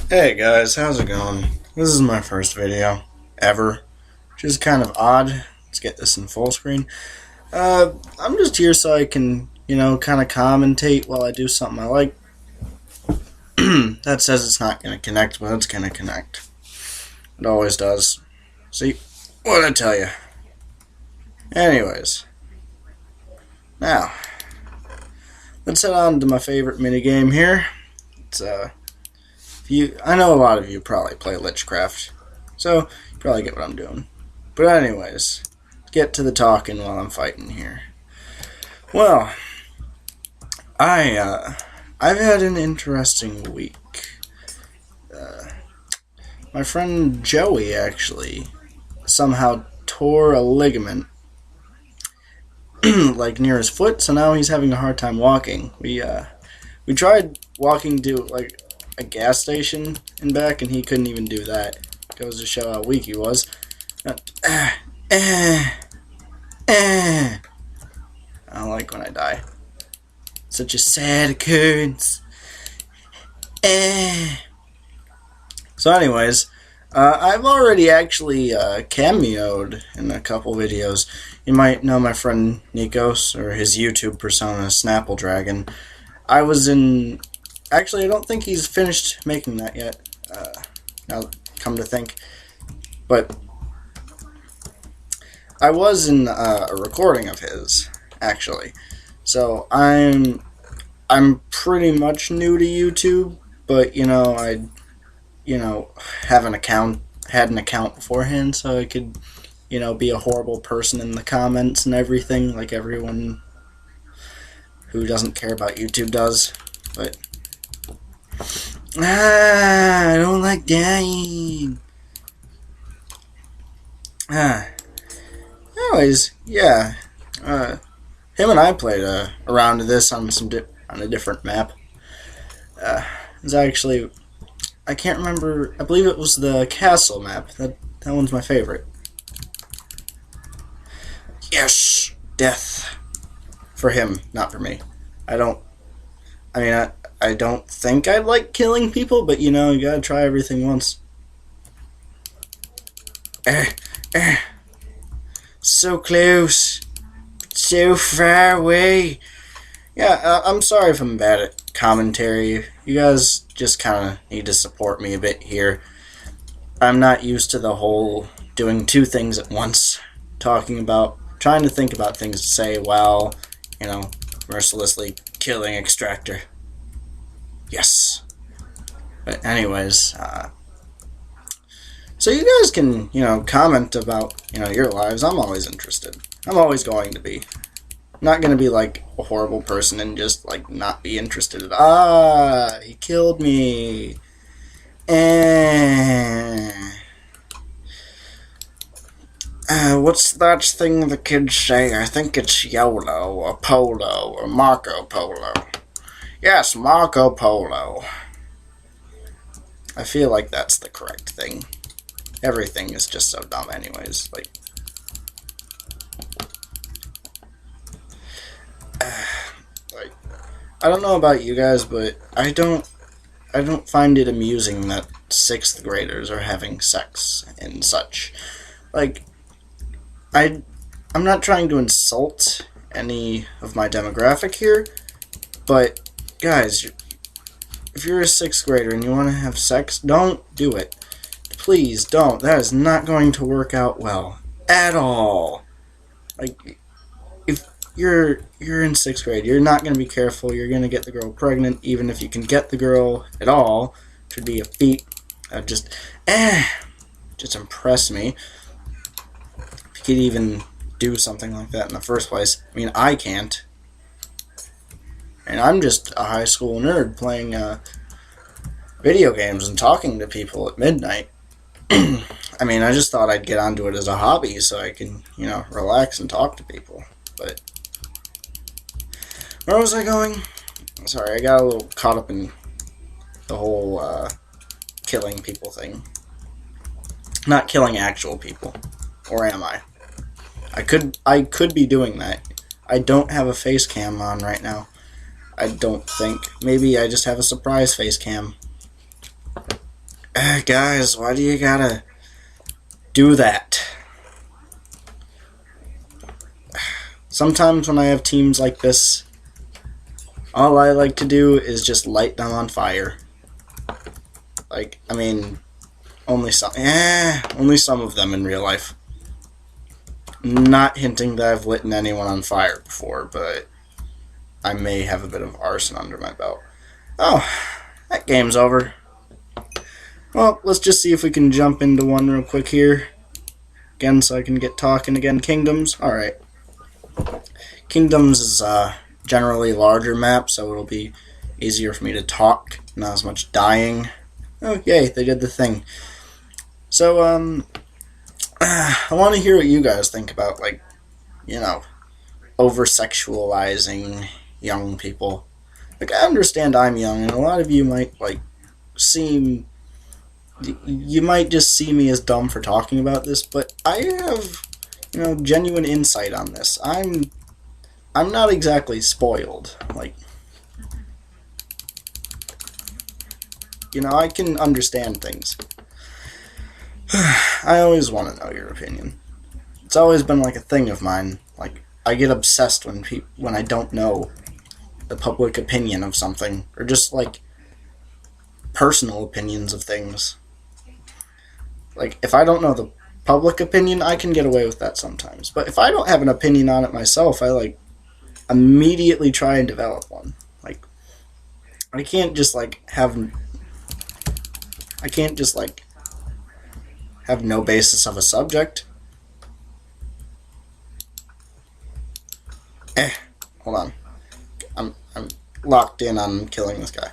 Hey guys, how's it going? This is my first video ever, which is kind of odd. Let's get this in full screen. I'm just here so I can, kind of commentate while I do something I like. That says it's not going to connect, but it's going to connect. It always does. See, what'd I tell you? Anyways, now, let's head on to my favorite minigame here. It's, I know a lot of you probably play Lichcraft, so you probably get what I'm doing. But anyways, get to the talking while I'm fighting here. Well, I've had an interesting week. My friend Joey actually somehow tore a ligament like near his foot, so now he's having a hard time walking. We tried walking to like a gas station and back, and he couldn't even do that. Goes to show how weak he was. I don't like when I die. Such a sad occurrence. So anyways, I've already actually cameoed in a couple videos. You might know my friend Nikos, or his YouTube persona, Snapple Dragon. I was in... Actually, I don't think he's finished making that yet, now come to think. But I was in a recording of his, actually. So I'm pretty much new to YouTube, but I had an account beforehand, so I could be a horrible person in the comments and everything, like everyone who doesn't care about YouTube does. But I don't like dying. Anyways, yeah. Him and I played a round of this on on a different map. It's actually, I can't remember. I believe it was the castle map. That one's my favorite. Yes, death for him, not for me. I don't think I like killing people, but you gotta try everything once. So close, so far away. Yeah, I'm sorry if I'm bad at commentary. You guys just kind of need to support me a bit here. I'm not used to the whole doing two things at once. Trying to think about things to say while, mercilessly killing Extractor. Yes. But anyways, so you guys can, comment about, your lives. I'm always interested. I'm always going to be. I'm not going to be like a horrible person and just like not be interested. He killed me. What's that thing the kids say? I think it's YOLO or Polo or Marco Polo. Yes, Marco Polo. I feel like that's the correct thing. Everything is just so dumb anyways. Like, I don't know about you guys, but I don't find it amusing that 6th graders are having sex and such. Like, I'm not trying to insult any of my demographic here, but guys, if you're a 6th grader and you want to have sex, don't do it. Please don't. That is not going to work out well at all. Like, if you're in 6th grade, you're not going to be careful. You're going to get the girl pregnant, even if you can get the girl at all. It would be a feat. Just impress me. If you could even do something like that in the first place. I mean, I can't. And I'm just a high school nerd playing video games and talking to people at midnight. I mean, I just thought I'd get onto it as a hobby so I can, relax and talk to people. But where was I going? Sorry, I got a little caught up in the whole killing people thing. Not killing actual people. Or am I? I could be doing that. I don't have a face cam on right now. I don't think. Maybe I just have a surprise face cam. Guys, why do you gotta do that? Sometimes when I have teams like this, all I like to do is just light them on fire. Like, I mean, only some of them in real life. Not hinting that I've lit anyone on fire before, but I may have a bit of arson under my belt. Oh, that game's over. Well, let's just see if we can jump into one real quick here. Again, so I can get talking again. Kingdoms. Alright. Kingdoms is generally larger map, so it'll be easier for me to talk. Not as much dying. Oh, yay, they did the thing. So, I want to hear what you guys think about, like, you know, over-sexualizing young people. Like, I understand I'm young, and a lot of you might, like, you might just see me as dumb for talking about this, but I have, you know, genuine insight on this. I'm not exactly spoiled. Like, you know, I can understand things. I always want to know your opinion. It's always been like a thing of mine. Like, I get obsessed when I don't know the public opinion of something, or just like personal opinions of things. Like, if I don't know the public opinion, I can get away with that sometimes. But if I don't have an opinion on it myself, I like immediately try and develop one. Like, I can't just have no basis of a subject. Hold on. I'm locked in on killing this guy.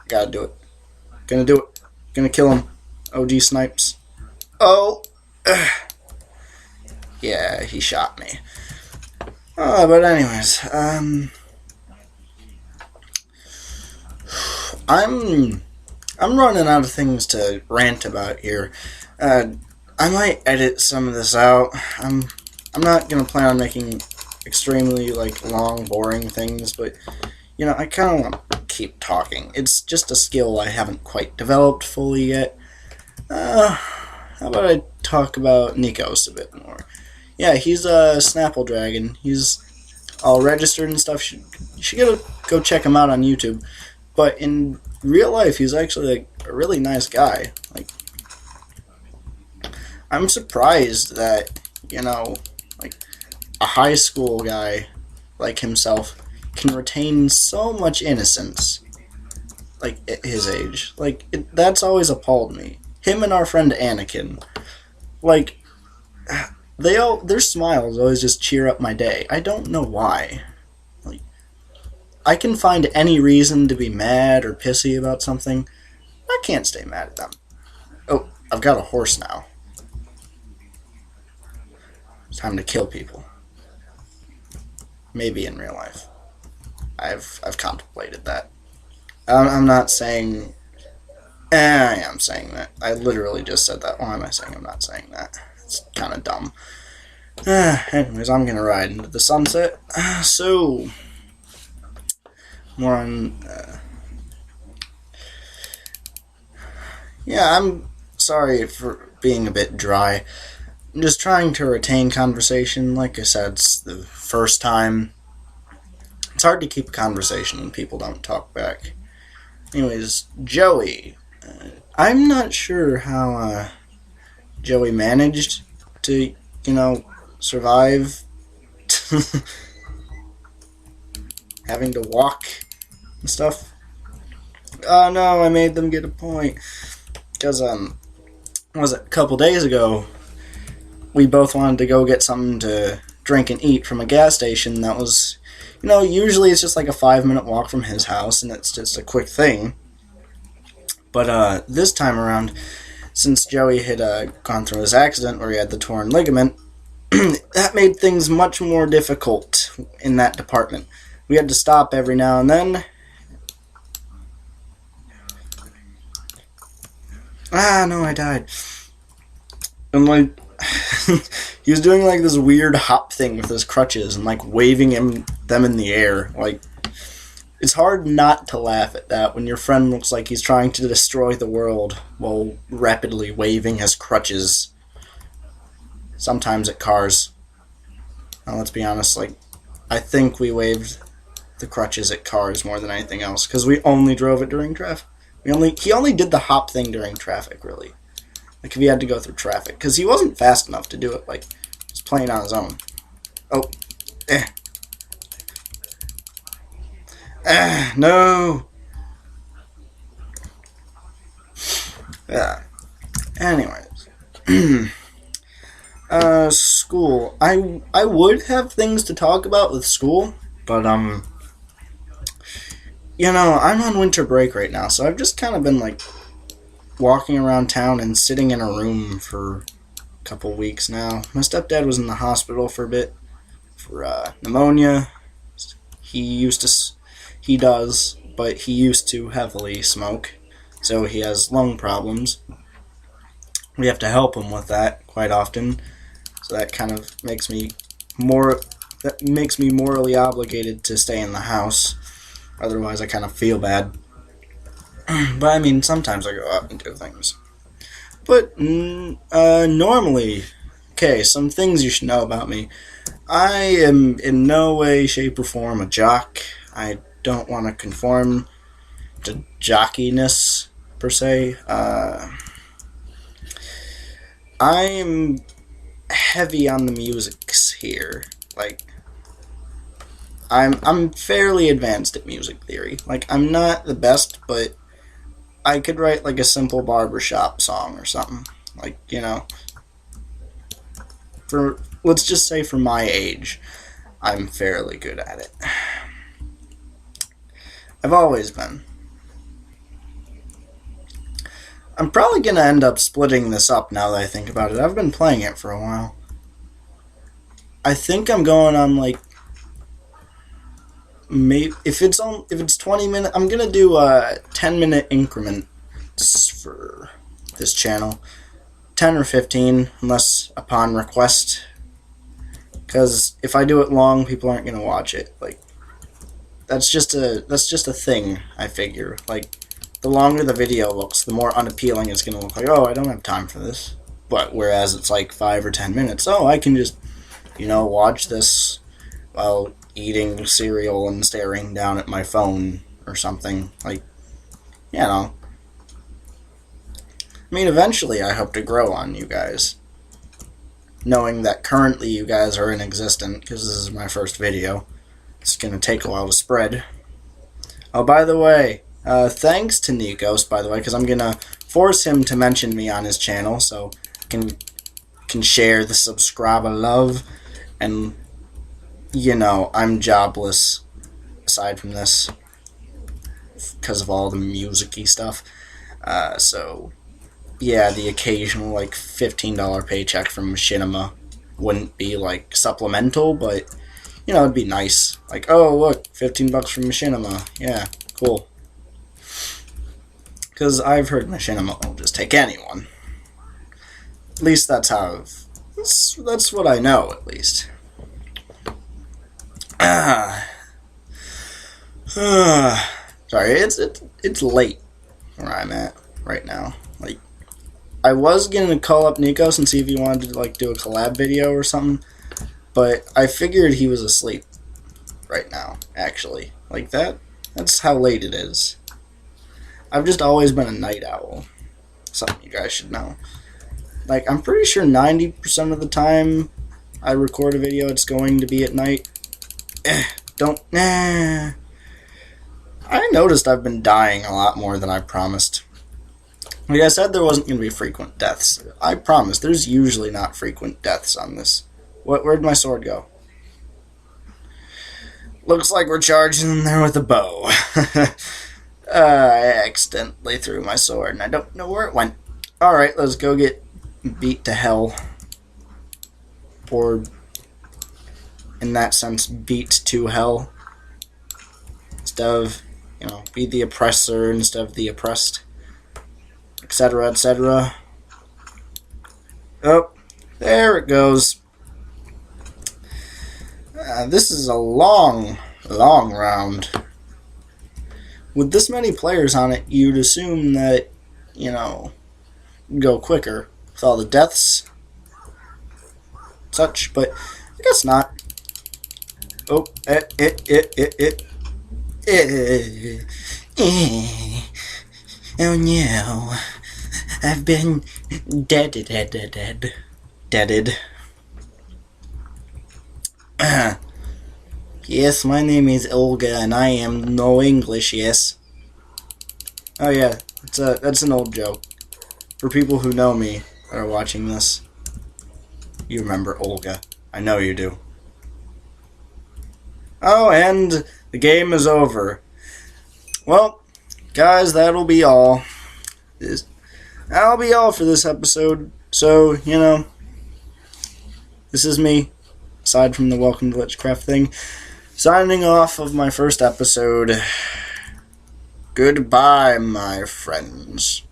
Gotta do it. Gonna do it. Gonna kill him. OG snipes. Oh! Yeah, he shot me. But anyways, I'm running out of things to rant about here. I might edit some of this out. I'm not gonna plan on making extremely long, boring things, but you know, I kind of want to keep talking. It's just a skill I haven't quite developed fully yet. How about I talk about Nikos a bit more? Yeah, he's a Snapple Dragon. He's all registered and stuff. You should go check him out on YouTube. But in real life, he's actually a really nice guy. Like, I'm surprised that, you know, a high school guy like himself can retain so much innocence, at his age. That's always appalled me. Him and our friend Anakin, their smiles always just cheer up my day. I don't know why. I can find any reason to be mad or pissy about something. I can't stay mad at them. Oh, I've got a horse now. It's time to kill people. Maybe in real life. I've contemplated that. I'm not saying... I am saying that. I literally just said that. Why am I saying I'm not saying that? It's kind of dumb. Anyways, I'm going to ride into the sunset. So... more on... yeah, I'm sorry for being a bit dry. I'm just trying to retain conversation. Like I said, it's the first time. It's hard to keep a conversation when people don't talk back. Anyways, Joey. I'm not sure how Joey managed to, survive having to walk and stuff. Oh no, I made them get a point. Because, was it a couple days ago, we both wanted to go get something to drink and eat from a gas station that was, usually it's just like a 5-minute walk from his house, and it's just a quick thing. But this time around, since Joey had gone through his accident where he had the torn ligament, that made things much more difficult in that department. We had to stop every now and then. No, I died. And he was doing this weird hop thing with his crutches and waving them in the air. It's hard not to laugh at that when your friend looks like he's trying to destroy the world while rapidly waving his crutches. Sometimes at cars. Now, let's be honest, like, I think we waved the crutches at cars more than anything else, because we only drove it during traffic. He only did the hop thing during traffic, really. Like, if he had to go through traffic, because he wasn't fast enough to do it, like, just playing on his own. Oh, no. Yeah. Anyways. School. I would have things to talk about with school, but, you know, I'm on winter break right now, so I've just kind of been, like, walking around town and sitting in a room for a couple weeks now. My stepdad was in the hospital for a bit for, pneumonia. He does, but he used to heavily smoke, so he has lung problems. We have to help him with that quite often, so that kind of makes me morally obligated to stay in the house. Otherwise, I kind of feel bad. But I mean, sometimes I go out and do things. But normally, okay, some things you should know about me. I am in no way, shape, or form a jock. I don't want to conform to jockiness, per se. I'm heavy on the musics here. Like, I'm fairly advanced at music theory. Like, I'm not the best, but I could write, like, a simple barbershop song or something. Like, you know, let's just say for my age, I'm fairly good at it. I've always been. I'm probably going to end up splitting this up now that I think about it. I've been playing it for a while. I think I'm going on, like, maybe if it's 20 minutes, I'm going to do a 10-minute increments for this channel. 10 or 15, unless upon request. Because if I do it long, people aren't going to watch it. Like, that's just a thing, I figure. Like, the longer the video looks, the more unappealing it's going to look. Like, oh, I don't have time for this. But whereas it's like 5 or 10 minutes, oh, I can just, you know, watch this while eating cereal and staring down at my phone or something. Like, you know. I mean, eventually I hope to grow on you guys. Knowing that currently you guys are inexistent, because this is my first video. It's going to take a while to spread. Oh, by the way, thanks to Nikos, by the way, because I'm going to force him to mention me on his channel, so can share the subscriber love. And, you know, I'm jobless, aside from this, because of all the music-y stuff. So, yeah, the occasional, like, $15 paycheck from Machinima wouldn't be, like, supplemental, but, you know, it'd be nice. Like, oh, look, $15 from Machinima. Yeah, cool. Because I've heard Machinima will just take anyone. At least that's how that's what I know, at least. Sorry, it's late where I'm at right now. Like, I was gonna call up Nikos and see if he wanted to, like, do a collab video or something, but I figured he was asleep right now, actually. Like, that's how late it is. I've just always been a night owl. Something you guys should know. Like, I'm pretty sure 90% of the time I record a video, it's going to be at night. I noticed I've been dying a lot more than I promised. Like I said, there wasn't going to be frequent deaths. I promise, there's usually not frequent deaths on this. Where'd my sword go? Looks like we're charging in there with a bow. I accidentally threw my sword, and I don't know where it went. Alright, let's go get beat to hell. Or, in that sense, beat to hell. Instead of, you know, be the oppressor instead of the oppressed. Etc., etc. Oh, there it goes. This is a long round. with this many players on it, you'd assume that, go quicker with all the deaths, such, but I guess not. Oh, oh no, I've been deaded. Yes, my name is Olga, and I am no English, yes. Oh yeah, that's an old joke. For people who know me that are watching this, you remember Olga. I know you do. Oh, and the game is over. Well, guys, that'll be all. That'll be all for this episode. So, this is me, aside from the Welcome to Witchcraft thing, signing off of my first episode. Goodbye, my friends.